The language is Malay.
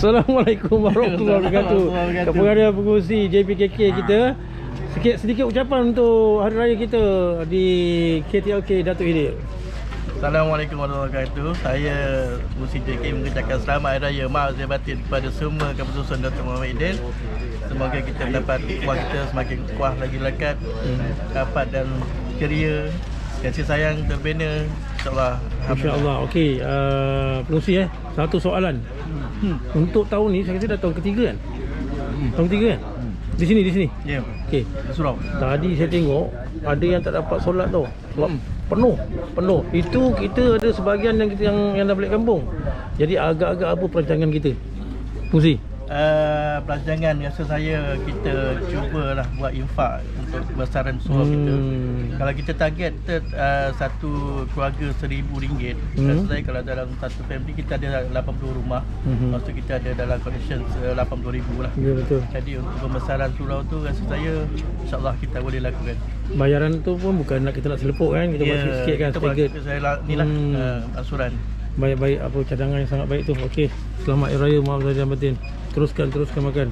Assalamualaikum warahmatullahi wabarakatuh. Kepada pengurusi JPKK kita, sedikit ucapan untuk hari raya kita di KTLK Datuk Hidayat. Assalamualaikum warahmatullahi wabarakatuh. Saya Musi JK mengucapkan selamat Hari Raya Maaf Zahir Batin kepada semua keputusan Dr. Muhammad Aidil. Semoga kita mendapat kuah kita semakin kuah lagi lekat, rapat dan ceria, kasih sayang terbina, insyaAllah. InsyaAllah. Okey, pengurusi satu soalan. Untuk tahun ni, saya kata dah tahun ketiga kan? Tahun ketiga kan? Di sini? Ya, Okey. surau. Tadi saya tengok ada yang tak dapat solat tau. Sebab penuh. Itu kita ada sebahagian yang dah balik kampung. Jadi agak-agak apa perancangan kita? Fungsi. Perancangan rasa saya kita cubalah buat infak untuk kebesaran surau kita. Kalau kita target satu keluarga RM1,000, rasa saya kalau dalam satu family kita ada 80 rumah. Maksud kita ada dalam condition 80,000 lah. Ya, betul. Jadi untuk pembesaran surau tu rasa saya insyaAllah kita boleh lakukan. Bayaran tu pun bukan nak kita nak selepuk kan, kita buat sikit-sikit kan, sedikit. Saya ni lah ansuran. Baik-baik, apa cadangan yang sangat baik tu. Okey, selamat Hari Raya, maaf Zahir Batin. Teruskan makan.